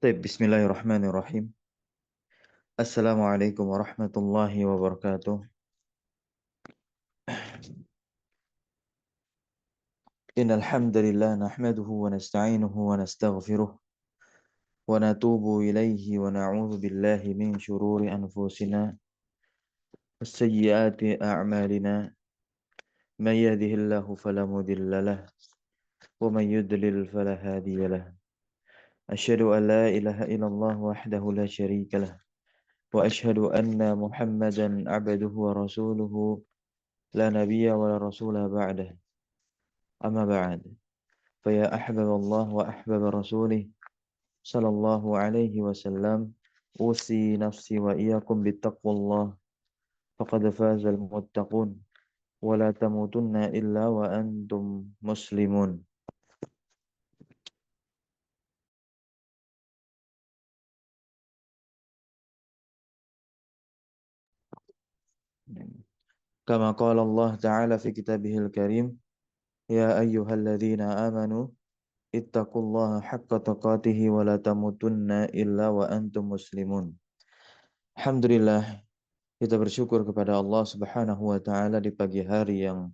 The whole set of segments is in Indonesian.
Baik, bismillahirrahmanirrahim. Assalamualaikum warahmatullahi wabarakatuh. Innal hamdalillah nahmaduhu wa nasta'inuhu wa nastaghfiruh wa natubu ilaihi wa na'udzu billahi min shururi anfusina was sayyiati a'malina. May yahdihillahu fala mudilla lahu wa may yudlil fala hadiya lahu. Asyhadu an la ilaha illallah wahdahu la syarika lah wa asyhadu anna Muhammadan 'abduhu wa rasuluhu la nabiyya wa la rasula ba'dah. Amma ba'd. فيا أحباب الله وأحباب رسوله صلى الله عليه وسلم أوصي نفسي وإياكم بتقوى الله فقد فاز المتقون ولا تموتن إلا وأنتم مسلمون. كما قال الله تعالى في كتابه الكريم يا أيها الذين آمنوا اتقوا الله حق تقاته ولا تموتن إلا وأنتم مسلمون. Alhamdulillah, kita bersyukur kepada Allah Subhanahu wa taala di pagi hari yang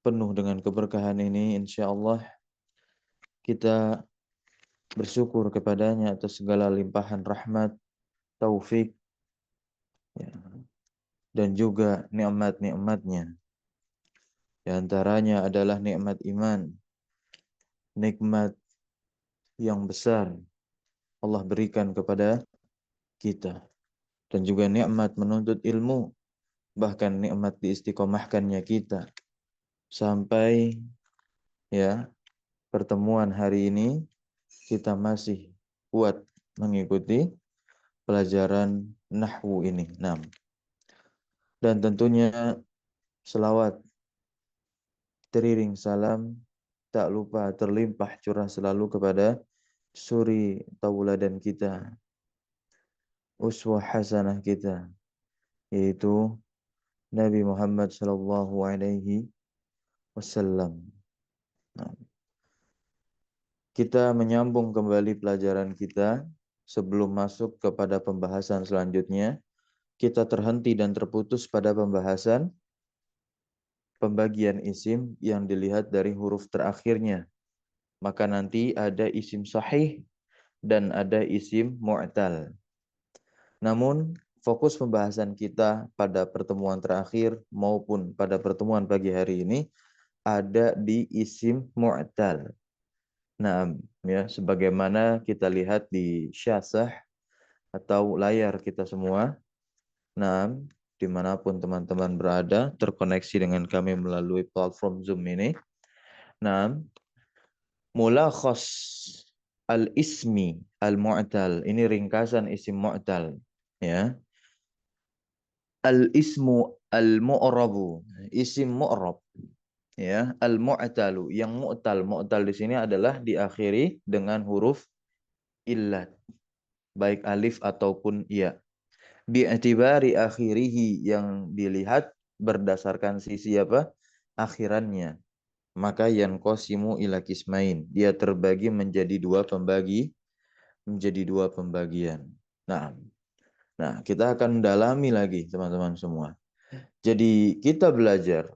penuh dengan keberkahan ini. Insya Allah kita bersyukur kepadanya atas segala limpahan rahmat, taufik, ya, dan juga nikmat-nikmatnya. Di antaranya adalah nikmat iman, nikmat yang besar Allah berikan kepada kita, dan juga nikmat menuntut ilmu, bahkan nikmat diistiqomahkannya kita sampai pertemuan hari ini kita masih kuat mengikuti pelajaran nahwu ini. Dan tentunya selawat, teriring salam, tak lupa terlimpah curah selalu kepada suri tauladan kita, uswah hasanah kita, yaitu Nabi Muhammad sallallahu alaihi wasallam. Kita menyambung kembali pelajaran kita. Sebelum masuk kepada pembahasan selanjutnya, kita terhenti dan terputus pada pembahasan pembagian isim yang dilihat dari huruf terakhirnya. Maka nanti ada isim sahih dan ada isim mu'tal. Namun fokus pembahasan kita pada pertemuan terakhir maupun pada pertemuan pagi hari ini ada di isim mu'tal. Sebagaimana kita lihat di syasah atau layar kita semua. Dimanapun teman-teman berada terkoneksi dengan kami melalui platform Zoom ini. Mulakhas al-ismi al-mu'tal. Ini ringkasan isim mu'tal. Ya. Al-ismu al-mu'rabu. Isim mu'rab. Ya, al-mu'talu. Yang mu'tal. Mu'tal di sini adalah diakhiri dengan huruf illat. Baik alif ataupun ya. Bi'tibari akhirihi, yang dilihat berdasarkan sisi apa? Akhirannya. Maka yanqasimu ila kismain. Dia terbagi menjadi dua pembagian. Nah, kita akan mendalami lagi teman-teman semua. Jadi kita belajar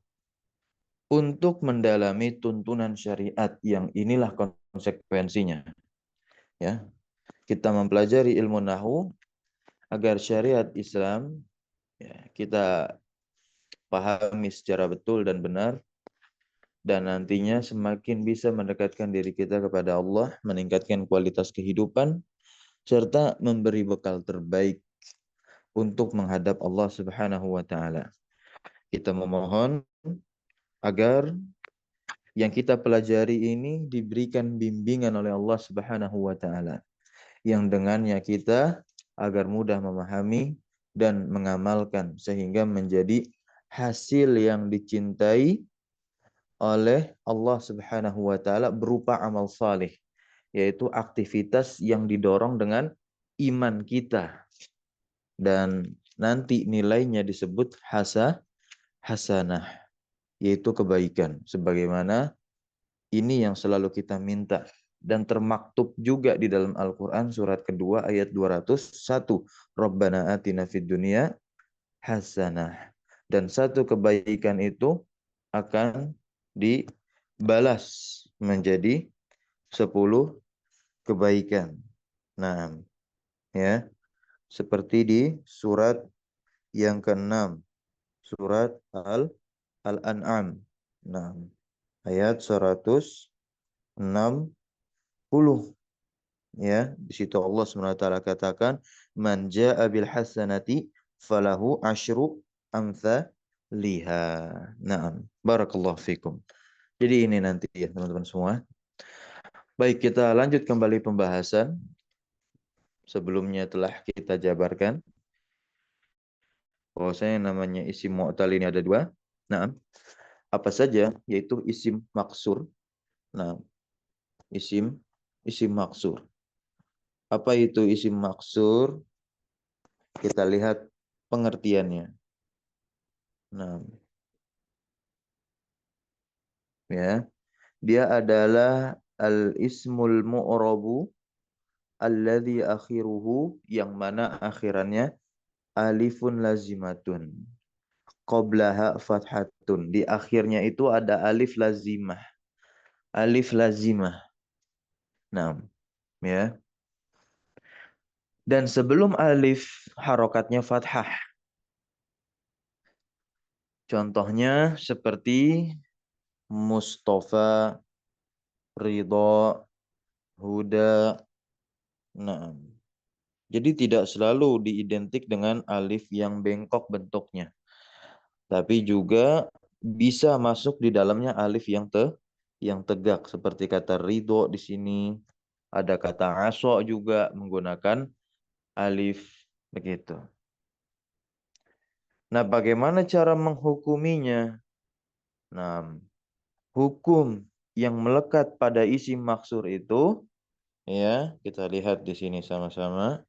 untuk mendalami tuntunan syariat yang inilah konsekuensinya. Ya. Kita mempelajari ilmu nahwu agar syariat Islam kita pahami secara betul dan benar, dan nantinya semakin bisa mendekatkan diri kita kepada Allah, meningkatkan kualitas kehidupan, serta memberi bekal terbaik untuk menghadap Allah Subhanahu wa taala. Kita memohon agar yang kita pelajari ini diberikan bimbingan oleh Allah Subhanahu wa taala, yang dengannya kita agar mudah memahami dan mengamalkan sehingga menjadi hasil yang dicintai oleh Allah Subhanahu wa taala berupa amal saleh, yaitu aktivitas yang didorong dengan iman kita, dan nanti nilainya disebut hasanah, yaitu kebaikan, sebagaimana ini yang selalu kita minta dan termaktub juga di dalam Al-Qur'an surat kedua ayat 201. Rabbana atina fid dunya hasanah. Dan satu kebaikan itu akan dibalas menjadi 10 kebaikan. Nah, ya, seperti di surat yang ke-6, surat Al-An'am. Nah, ayat 160. Ya, di situ Allah SWT katakan, "Man jaa'a bil hasanati falahu asyru amthaliha." Naam, barakallahu fikum. Jadi ini nanti ya teman-teman semua. Baik, kita lanjut kembali pembahasan. Sebelumnya telah kita jabarkan bahwasanya namanya isim mu'tal ini ada dua. Nah, apa saja? Yaitu isim maksur. Nah, isim isim maksur. Apa itu isim maksur? Kita lihat pengertiannya. Nah, ya, dia adalah al-ismul mu'rabu alladhi akhiruhu, yang mana akhirannya alifun lazimatun qablaha fathatun. Di akhirnya itu ada alif lazimah. Alif lazimah. Nah, ya. Dan sebelum alif harokatnya fathah. Contohnya seperti Mustafa, Ridho, Huda. Nah, jadi tidak selalu diidentik dengan alif yang bengkok bentuknya. Tapi juga bisa masuk di dalamnya alif yang tegak. Seperti kata Ridho di sini. Ada kata aso juga menggunakan alif. Begitu. Nah, bagaimana cara menghukuminya? Nah, hukum yang melekat pada isim maksur itu, ya, kita lihat di sini sama-sama.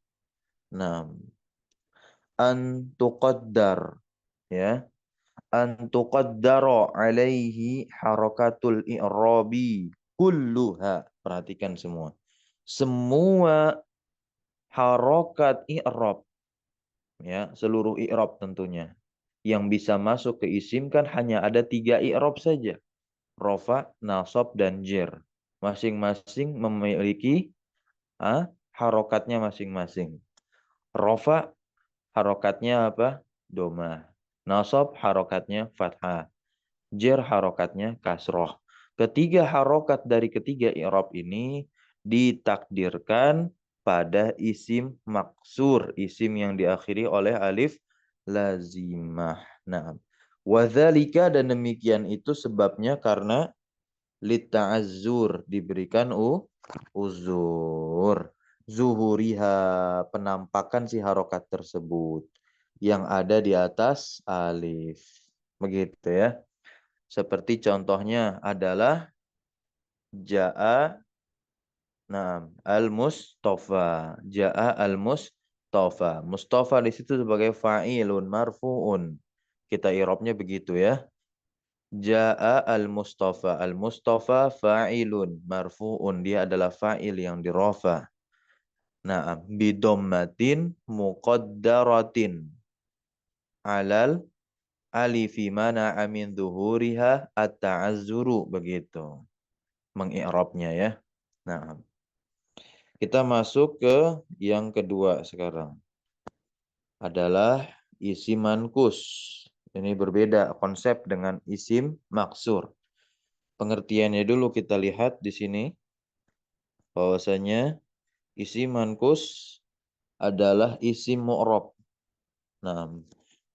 Nah, an tuqaddar, ya, an tuqaddara alaihi harakatul i'rabi kulluha. Perhatikan semua. Semua harokat i'rab, ya, seluruh i'rab tentunya. Yang bisa masuk ke isim kan hanya ada 3 i'rab saja. Rofa, nasab, dan jer. Masing-masing memiliki harokatnya masing-masing. Rofa harokatnya apa? Doma. Nasab harokatnya fathah. Jer harokatnya kasroh. Ketiga harokat dari ketiga i'rab ini ditakdirkan pada isim maksur. Isim yang diakhiri oleh alif lazimah. Nah, wadzalika, dan demikian itu sebabnya karena litta'azzur, diberikan uzur. Zuhuriha, penampakan si harokat tersebut yang ada di atas alif. Begitu ya. Seperti contohnya adalah ja'a, nah, al-mustafa. Ja'a al-mustafa. Mustafa di situ sebagai fa'ilun marfu'un. Kita i'rabnya begitu ya. Ja'a al-Mustafa. Al-Mustafa fa'ilun marfu'un. Dia adalah fa'il yang dirofa. Nah, bidommatin muqaddaratin alal alifi mana amin zuhuriha at-ta'azzuru. Begitu mengi'rabnya ya. Nah, kita masuk ke yang kedua sekarang. Adalah isim mankus. Ini berbeda konsep dengan isim maksur. Pengertiannya dulu kita lihat di sini. Bahwasanya isim mankus adalah isim mu'rab. Nah,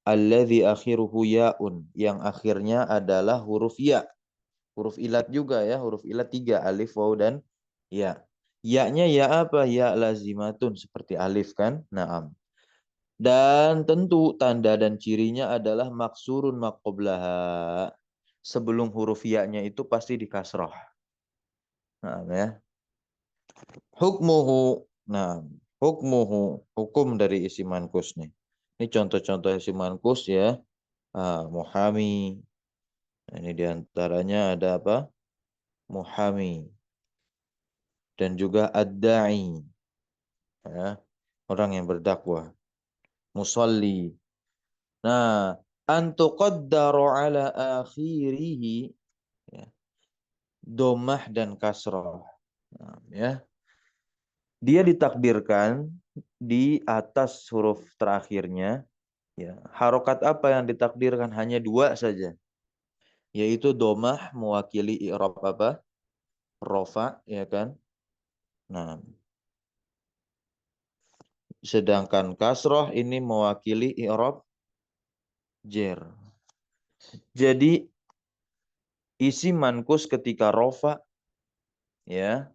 alladzi akhiruhu ya'un, yang akhirnya adalah huruf ya. Huruf ilat juga ya, huruf ilat 3, alif, waw, dan ya. Ya-nya ya apa? Ya lazimatun, seperti alif kan? Naam. Dan tentu tanda dan cirinya adalah maksurun maqoblaha. Sebelum huruf ya-nya itu pasti dikasroh. Nah, ya. Hukmuhu. Nah, hukmuhu. Hukum dari isi mankus nih. Ini contoh-contoh isi mankus ya. Muhami. Nah, ini diantaranya ada apa? Muhami. dan juga ad-da'i, ya, orang yang berdakwah, musalli. Nah, an tuqaddaru ala akhirih, ya, domah dan kasrah. Nah, ya. Dia ditakdirkan di atas huruf terakhirnya, ya. Harokat apa yang ditakdirkan? Hanya dua saja, yaitu domah mewakili i'rab apa? Rofa, ya kan? Nah, sedangkan kasroh ini mewakili i'rab jer. Jadi isi mankus ketika rofa, ya,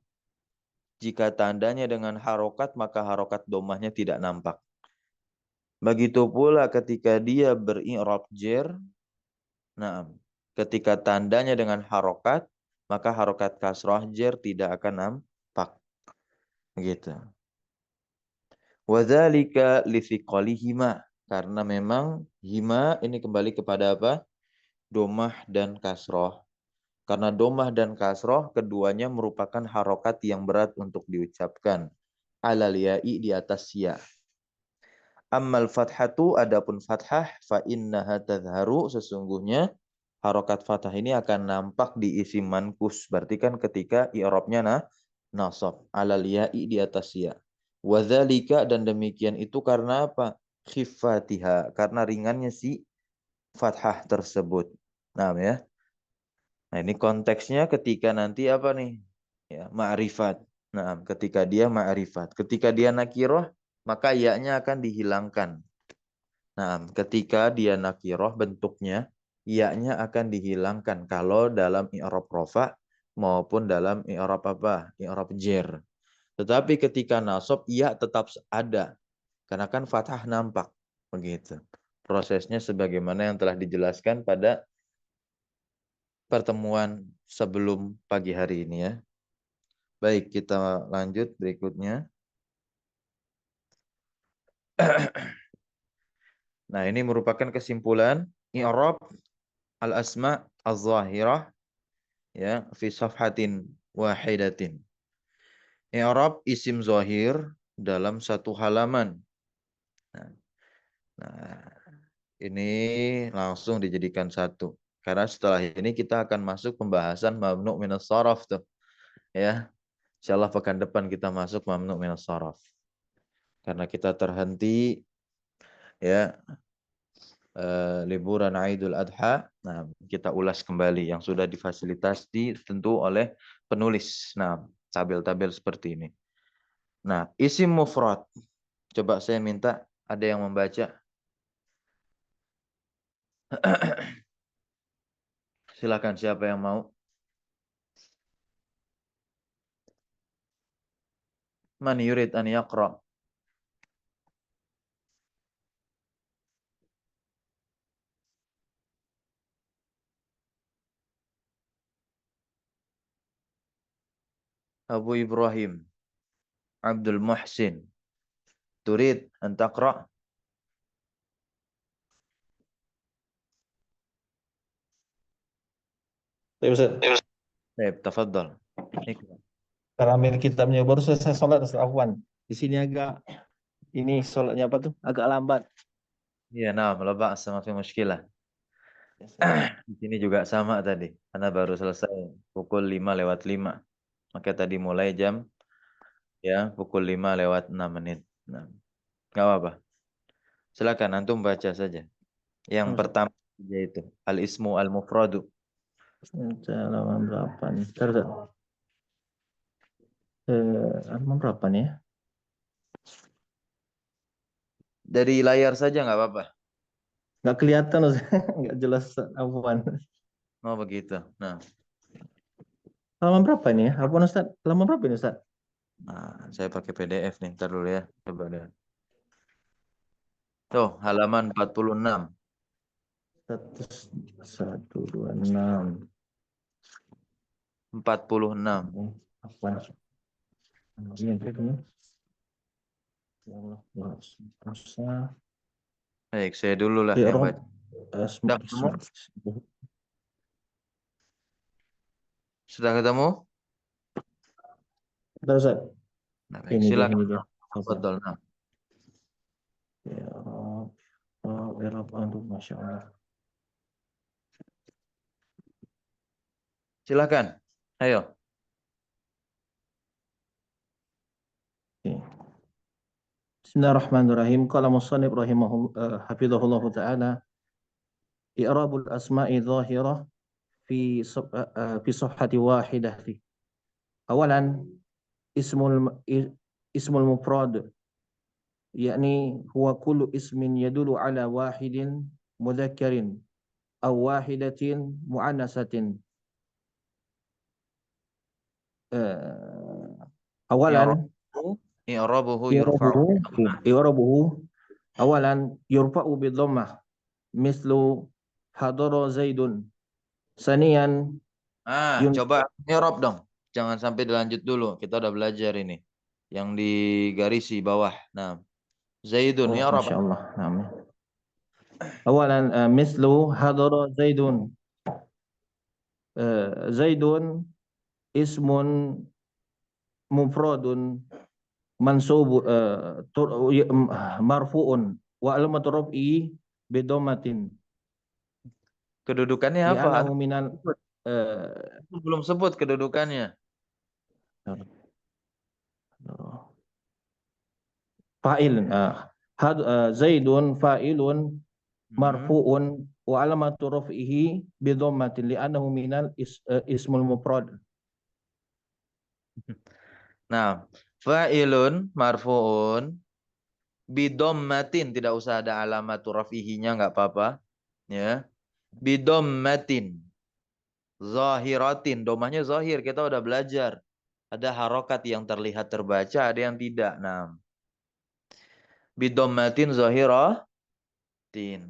jika tandanya dengan harokat, maka harokat domahnya tidak nampak. Begitu pula ketika dia beri'rab jer, nah, ketika tandanya dengan harokat, maka harokat kasroh jer tidak akan nampak. Gitu. Wadzalika lithiqalihima, karena memang hima ini kembali kepada apa? Domah dan kasroh. Karena domah dan kasroh keduanya merupakan harokat yang berat untuk diucapkan. Alal ya'i di atas ya. Ammal fathatu, adapun fathah, fa innaha tadharu, sesungguhnya harokat fathah ini akan nampak di isi mankus. Berarti kan ketika i'rabnya nasab. Alal ya'i di atas ya. Wadzalika, dan demikian itu karena apa? Khifatiha, karena ringannya si fathah tersebut. Nah, ya. Nah, ini konteksnya ketika nanti apa nih? Ya, ma'rifat. Nah, ketika dia ma'rifat. Ketika dia nakiroh, maka ya-nya akan dihilangkan. Nah, ketika dia nakiroh bentuknya, ya-nya akan dihilangkan kalau dalam i'rab rofa maupun dalam i'rab apa? I'rab jer. Tetapi ketika nasab, ya tetap ada. Karena kan fathah nampak. Begitu. Prosesnya sebagaimana yang telah dijelaskan pada pertemuan sebelum pagi hari ini, ya. Baik, kita lanjut berikutnya. Nah, ini merupakan kesimpulan i'rab al-asma az-zahirah, ya, fi safhatin wahidatin. I'rab isim zahir dalam satu halaman. Nah, nah, ini langsung dijadikan satu. Karena setelah ini kita akan masuk pembahasan mamnu' minas saraf tuh, ya. Insyaallah pekan depan kita masuk mamnu' minas saraf. Karena kita terhenti, ya, liburan Idul Adha. Nah, kita ulas kembali yang sudah difasilitasi tentu oleh penulis. Nah, tabel-tabel seperti ini. Nah, isim mufrad. Coba saya minta ada yang membaca. Silakan, siapa yang mau? Man yurid an yaqra? Abu Ibrahim, Abdul Muhsin. Turid an taqra? Baik, Ustaz. Baik, tafadhal. Ikra. Karena ambil kitabnya baru selesai sholat, Ustaz Afwan. Di sini agak ini sholatnya apa tuh? Agak lambat. Ya, nah, la ba'sa, ma fi mushkilah. Di sini juga sama tadi. Karena baru selesai pukul 5:05. Maka tadi mulai jam, ya, pukul 5:06. Nah, nggak apa-apa. Silakan antum baca saja. Yang pertama yaitu al-ismu al-mufradu. Halaman berapa nih? Ntar, Ustaz. Halaman berapa nih ya? Dari layar saja nggak apa-apa. Nggak kelihatan, Ustaz. Nggak jelas, Ustaz Afwan. Oh begitu. Nah, Halaman berapa ini ya? Afwan, Ustaz. Halaman berapa ini, Ustaz? saya pakai PDF nih. Ntar dulu ya. Coba deh. Tuh, halaman 46. 126. 46. Afwan. Ini ini. Ya Allah, masa Baik, saya dulu lah yang I'rab baca. asma Sudah ketemu? isma. Sudah ketemu? Terus Ustaz. Nah, baik. Ini dia, Silakan. ini dia. Ustaz. Betul. Nah, Ya Rob, Rob, ya Rob, aduh, Masya Allah. silakan. Ayo. Oke. Bismillahirrahmanirrahim. Qala musannif rahimahullah, hafizahullah ta'ala, i'rabul asma'i dhahirah fi safhati wahidah. Awalan, ismul mufrad, yakni huwa kullu ismin yadulu ala wahidin mudhakkarin aw wahidatin muannasatin. Awalan, I'rabuhu yurfa'u. i'rabuhu awalan yurfa'u bi dhammah mislu hadara zaidun. Saniyan Coba i'rab dong. Jangan sampai dilanjut dulu. Kita udah belajar ini. Yang di garisi bawah. Nah, Zaidun i'rab. Masya Allah. Awalan mislu hadara zaidun. Zaidun ismun mufradun mansub marfu'un wa alamatu raf'i bidomatin Kedudukannya apa? li'annahu minal Belum sebut kedudukannya. fa'il zaidun fa'ilun marfu'un wa alamatu raf'ihi bidomatin li'annahu minal ismul mufrad. Nah, fa'ilun marfu'un bidommatin, tidak usah ada alamatu rafihinya, nggak apa-apa. Ya. Bidommatin. Zahiratin. Domahnya zahir, kita udah belajar. Ada harokat yang terlihat terbaca, ada yang tidak. Nah, bidommatin zahiratin.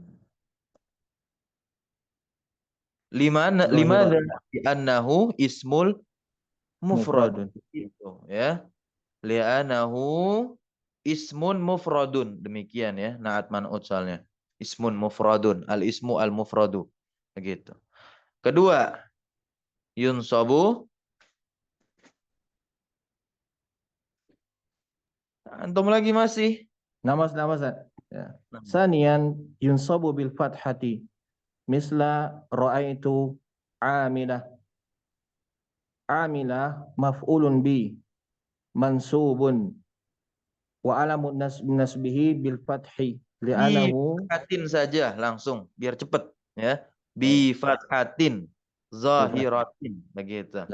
Lima li'annahu ismul mufrad. Gitu, ya. Li'annahu ismun mufradun. Demikian ya. Naat man'ut soalnya. Ismun mufradun. Al-ismu al-mufradu. Begitu. Kedua. Yunsabu. Antum lagi masih. Nama. Ya. Sanian yunsabu bil fathati. Misla ra'aitu amilah. Amilah maf'ulun bi mansubun wa alamun nasbihi bil fathi li'anahu Fathatin saja langsung biar cepet ya. Bi fathatin zahiratin begitu.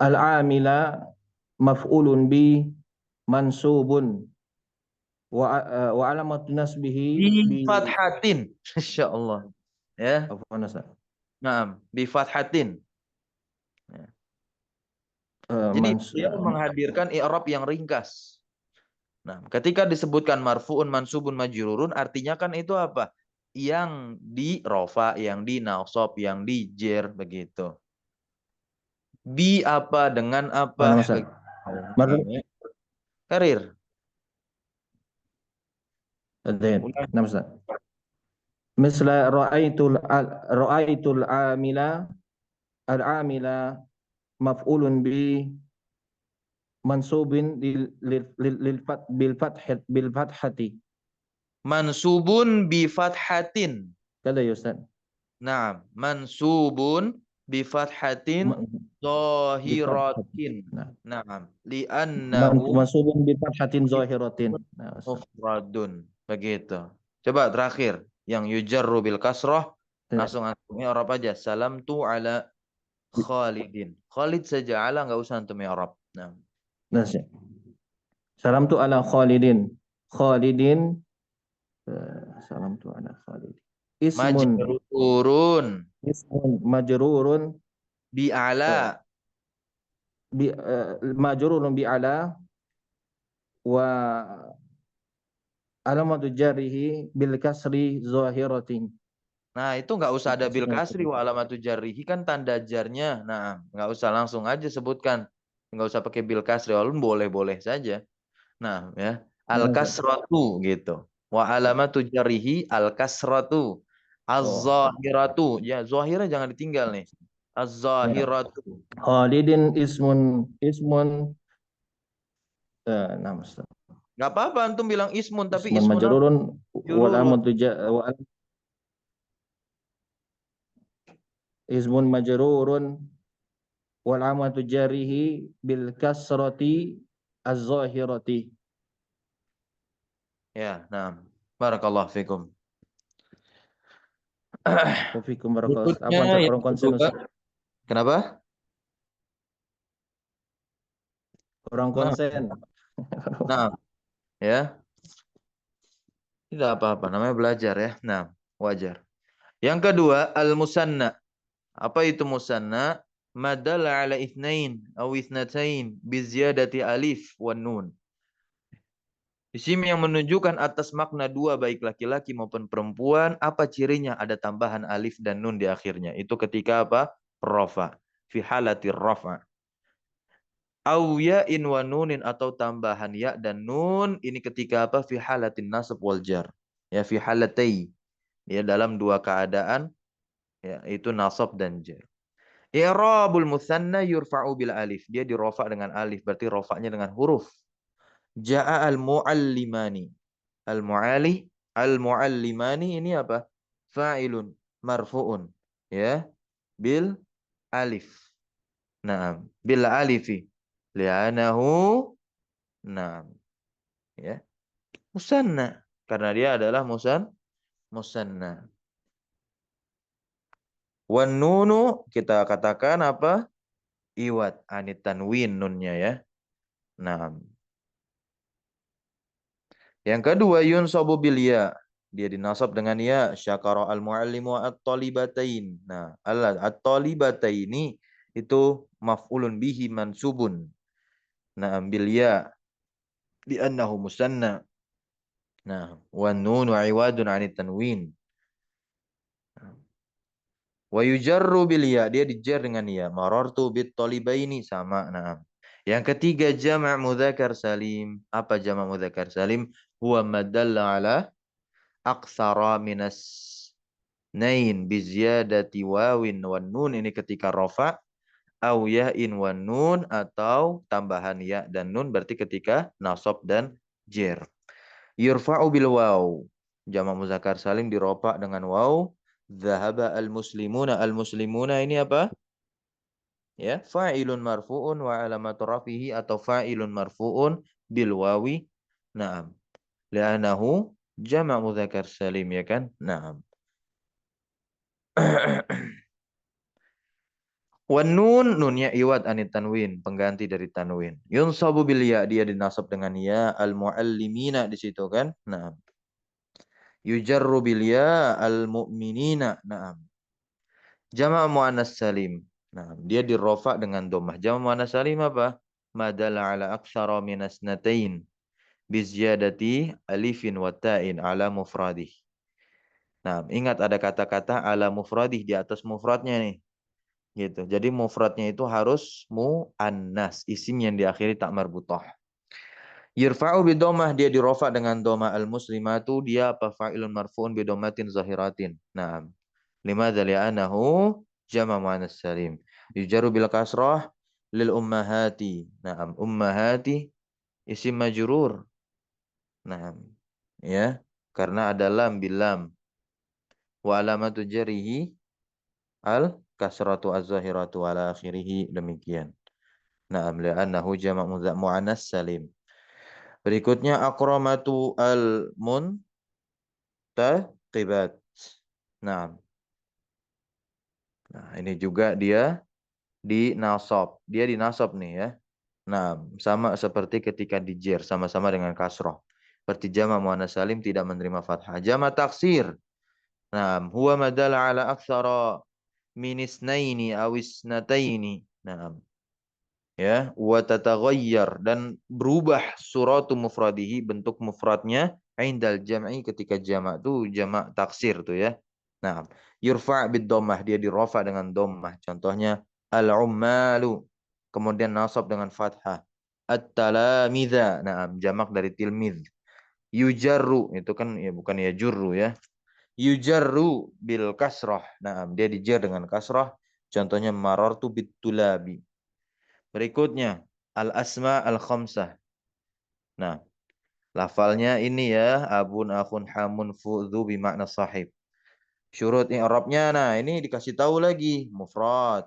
Al-amila maf'ulun bi mansubun wa alamat nasbihi Bi fathatin. Insyaallah. Ya. Naam, bi fathatin. Ya. Jadi dia menghadirkan i'rab yang ringkas. Nah, ketika disebutkan marfu'un, mansubun, majrurun, artinya kan itu apa? Yang di rofa, yang di nasab, yang di jer, begitu. Bi apa, dengan apa? Karir. Misal ra'aitul amila al-amila maf'ulun bi mansubin bil fathati. Mansubun bi fathatin. Kada ya Ustaz. Nah, mansubun bi fathatin zahiratin. Nah, li'annahu mansubun bi fathatin zahiratin. mufradun. Begitu. Coba terakhir yang yujarru bil kasrah, langsung antum i'rab aja. Salam tu ala Khalidin. Khalid saja, ala nggak usah antum i'rab. Nah. Salam tu ala Khalidin. Khalidin. Salam tu ala Khalidin. Ismun majrurun bi ala. Majrurun bi ala wa alamatu jarrihi bil kasri zahiratin. Nah, itu nggak usah ada bil kasri wa alamatu jarrihi, kan tanda jarnya. Nah, nggak usah, langsung aja sebutkan. Nggak usah pakai bil kasri, walaupun boleh-boleh saja. Nah, ya. Al kasratu gitu. Wa alamatu jarrihi al kasratu. Az-zahiratu. Ya, zahirah jangan ditinggal nih. Ya. Az-zahiratu. Khalidin ismun nama Nggak apa-apa antum bilang ismun, tapi ismun ismun apa? majrurun wal Jururun. amatu ismun majrurun wal amatu jarihi bil kasrati az-zahirati. Ya, nah. Barakallahu fikum. Wafikum barakallahu. Berikutnya Apa saya yang kurang konsen kedua. Ustaz? Kenapa? Kurang Nah, konsen. nah, ya. Tidak apa-apa, namanya belajar ya. Nah, wajar. Yang kedua, al-musanna. Apa itu musanna? Madalla ala ithnain aw ithnatain biziyadati alif wan nun. Isim yang menunjukkan atas makna dua baik laki-laki maupun perempuan, apa cirinya? Ada tambahan alif dan nun di akhirnya. Itu ketika apa? Rafa. Fi halatir rafa. Au ya'in wa nunin atau tambahan ya dan nun ini ketika apa? Fi halatin nasab wal jar. Ya fi halatai. Ya dalam dua keadaan ya itu nasab dan jar. I'rabul musanna yurfa'u bil alif. Dia dirofa dengan alif, berarti rofaknya dengan huruf. Ja'a al-muallimani. Al-muallimani ini apa? Fa'ilun marfu'un. Ya, bil alif. Naam, bil alifi. Li'anahu naam, ya. Musanna. Karena dia adalah musanna. Wan nunu kita katakan apa? Iwat anit tanwin nunnya ya. Naam. Yang kedua yunsabu bil ya. Dia dinasab dengan ya. Syakara al-muallimu at-talibatain. Nah, at-talibataini itu maf'ulun bihi mansubun. Nah, ambil ya li'annahu musanna. Nah, wan nunu iwadun 'anit tanwin. Wa yujarru bil ya. Dia dijar dengan ya. Marartu bit talibaini sama. Nah. Yang ketiga jama' mudzakkar salim. Apa jama' mudzakkar salim? Huwa madalla ala aksara minas nain biziyadati wawin wan nun ini ketika rofa au ya'in wan nun atau tambahan ya dan nun berarti ketika nasab dan jer. Yurfa'u bil waw. Jama' muzakkar salim dirofa dengan waw. Dhahaba al muslimuna ini apa? Ya, fa'ilun marfu'un wa alamatu rafihi atau fa'ilun marfu'un bil wawi. Naam. Li'anahu jama' muzakkar salim ya kan? Naam. Wan nun nunnya iwat anit tanwin, pengganti dari tanwin. Yunsabu bil ya, dia dinasab dengan ya, al muallimina di situ kan? Naam. Yujarru bil ya al mu'minina. Naam. Jama' muannas salim. Nah, dia dirofa dengan domah. Jama' muannas salim apa? Madala ala aksara minas natain biziyadati alifin wa ta'in ala mufradih. Nah, ingat ada kata-kata ala mufradih di atas mufradnya nih. Gitu. Jadi mufradnya itu harus muannas, isim yang diakhiri tak marbutah. Yirfa'u bidomah, dia dirofa dengan doma. Al-muslimatu dia apa? Fa'ilun marfu'un bidomatin zahiratin. Nah, limadza li'anahu jama' muannas salim. Yujaru bil kasrah lil ummahati. Nah, ummahati isim majrur. Nah, ya, karena ada lam bilam. Wa alamatu jarihi al kasratu az-zahiratu ala akhirih, demikian. Na'am li'annahu jama' muannas salim. Berikutnya akramatu al-muntaqibat. Nah, nah ini juga dia dinasab. Dia dinasab nih ya. Nah, sama seperti ketika di jer, sama-sama dengan kasroh. Seperti jama' muannas salim tidak menerima fathah. Jama' taksir. Nah, huwa madala ala aktsara min isnaini aw isnataini. Nah, ya wa tataghayyar dan berubah suratu mufradihi bentuk mufradnya indal jam'i ketika jamak tuh jamak taksir tuh ya. Nah, yurfa bid dhammah dia dirofa dengan dhammah. Contohnya al ummalu kemudian nasab dengan fathah. At-talamidza. Nah, jamak dari tilmidz. Yujarru itu kan ya bukan ya jurru ya. Yujarru bil kasrah. Nah, dia dijar dengan kasrah Contohnya marartu bitulabi. Berikutnya al-asma al-khamsah. Nah, lafalnya ini ya, abun, akhun, hamun, fu'dhu bimakna sahib. Syurut i'rabnya, nah ini dikasih tahu lagi, mufrad.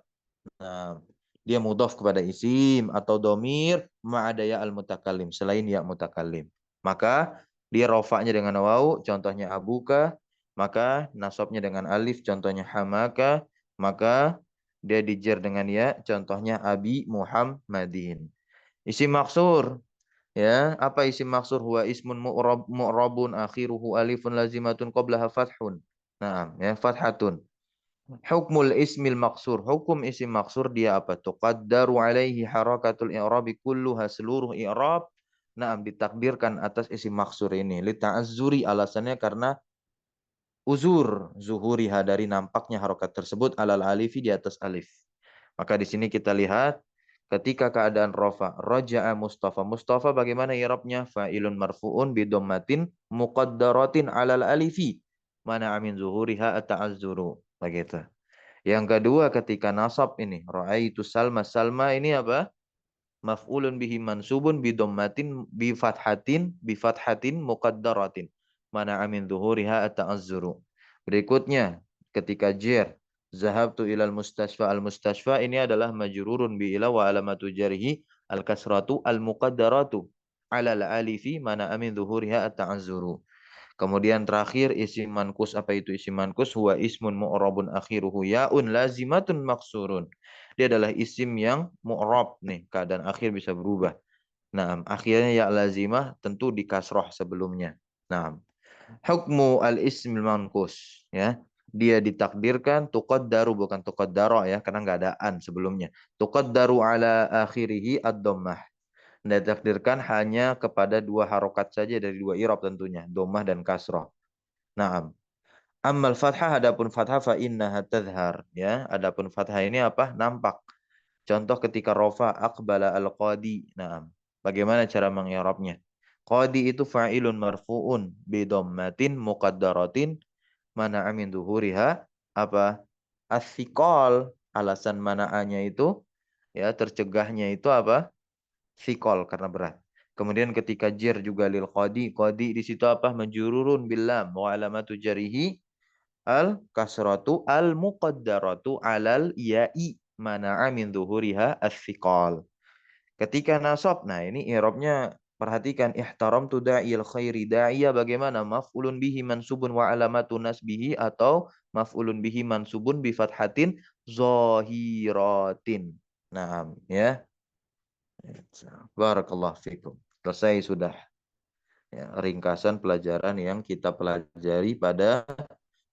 Nah, dia mudhaf kepada isim atau domir ma'ada ya al-mutakallim, selain ya mutakallim. Maka dia rofaknya dengan waw, contohnya abuka. Maka nasabnya dengan alif, contohnya hamaka. Maka dia dijer dengan ya, contohnya abi Muhammadin. Isim maksur, ya, apa isim maksur? Huwa ismun mu'rabun akhiruhu alifun lazimatun qablaha fathun. Nah, ya, fathatun. Hukmul ismil maksur. Hukum isim maksur dia apa? Tuqaddaru alaihi harakatul i'rabi kulluha, seluruh i'rab. Nah, ditakdirkan atas isim maksur ini. Lita'azzuri, alasannya karena uzur zuhuriha, dari nampaknya harokat tersebut, alal alifi, di atas alif. Maka di sini kita lihat ketika keadaan rofa, raja'a Mustafa. Mustafa bagaimana i'rabnya? Fa'ilun marfu'un bidommatin muqaddaratin alal alifi. Mana amin zuhuriha ata'azzuru. Begitu. Yang kedua ketika nasab ini, ra'aitu Salma. Salma ini apa? Maf'ulun bihi mansubun bidommatin bifathatin muqaddaratin. Mana amin zuhuriha ata'azzuru. Berikutnya ketika jer, zahabtu ilal mustasfa. Al mustasfa ini adalah majrurun bi ila wa alamatu jarhi al kasratu al muqaddaratu ala al alifi, mana amin zuhuriha ata'azzuru. Kemudian terakhir isim mankus. Apa itu isim mankus? Huwa ismun mu'rabun akhiruhu ya'un lazimatun maksurun. Dia adalah isim yang mu'rab nih, keadaan akhir bisa berubah. Nah, akhirnya ya lazimah tentu di kasroh sebelumnya. Nah, hukmu al-ismil mankus, ya. Dia ditakdirkan tuqaddaru, bukan tuqaddara ya, karena nggak ada an sebelumnya. Tuqaddaru ala akhirihi ad-dhammah. Ditakdirkan hanya kepada dua harokat saja dari dua i'rab tentunya, dhammah dan kasrah. Naam. Ammal fathah, adapun fathah, fa innaha tadhhar, ya. Adapun fathah ini apa? Nampak. Contoh ketika rofa aqbala al-qadi. Naam. Bagaimana cara mengi'rabnya? Qadi itu fa'ilun marfu'un bi dhammatin muqaddaratin, mana amin duhuriha apa? As-siqal. Alasan mana'anya itu, ya, tercegahnya itu apa? Sikol, karena berat. Kemudian ketika jer juga lil qadi. Qadi di situ apa? Majrurun bil lam wa alamatu jarihi al kasratu al muqaddaratu alal ya'i, mana'a min dhuhuriha as-siqal. Ketika nasab, nah ini i'rabnya perhatikan, ihtaram tu da'il khairi. Da'iya bagaimana? Maf'ulun bihi mansubun wa alamatu nasbihi, atau maf'ulun bihi mansubun bi fathatin zahiratin. Nah, ya. Barakallahu fikum. Selesai sudah, ya, ringkasan pelajaran yang kita pelajari pada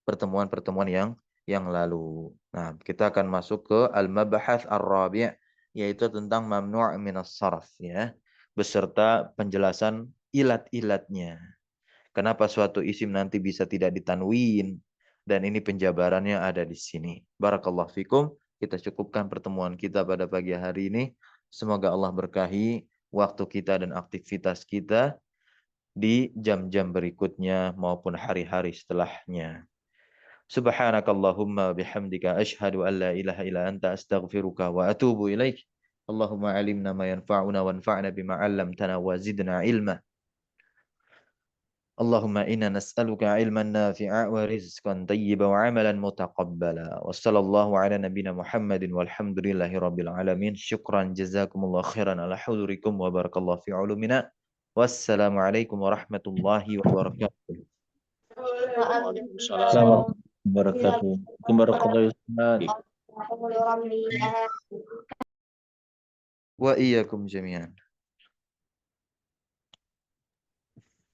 pertemuan-pertemuan yang lalu. Nah, kita akan masuk ke al-mabahats ar-rabi', yaitu tentang mamnu' minas sarf, ya, beserta penjelasan ilat-ilatnya. Kenapa suatu isim nanti bisa tidak ditanwin, dan ini penjabarannya ada di sini. Barakallahu fikum. Kita cukupkan pertemuan kita pada pagi hari ini. Semoga Allah berkahi waktu kita dan aktivitas kita di jam-jam berikutnya maupun hari-hari setelahnya. Subhanakallahumma bihamdika asyhadu an la ilaha illa anta astaghfiruka wa atubu ilaik. Allahumma alimna ma yanfa'una wanfa'na bima 'allamtana wa zidna ilma. Allahumma inna nas'aluka ilman nafi'a wa rizqan tayyiba wa amalan mutaqabbala. Wa sallallahu ala nabina Muhammadin walhamdulillahi rabbil alamin. Syukran jazakumullah khairan ala hudurikum wa barakallahu fi ulumina. Wassalamualaikum warahmatullahi wabarakatuh. Waalaikumsalam warahmatullahi wabarakatuh. Wa iyyakum jami'an.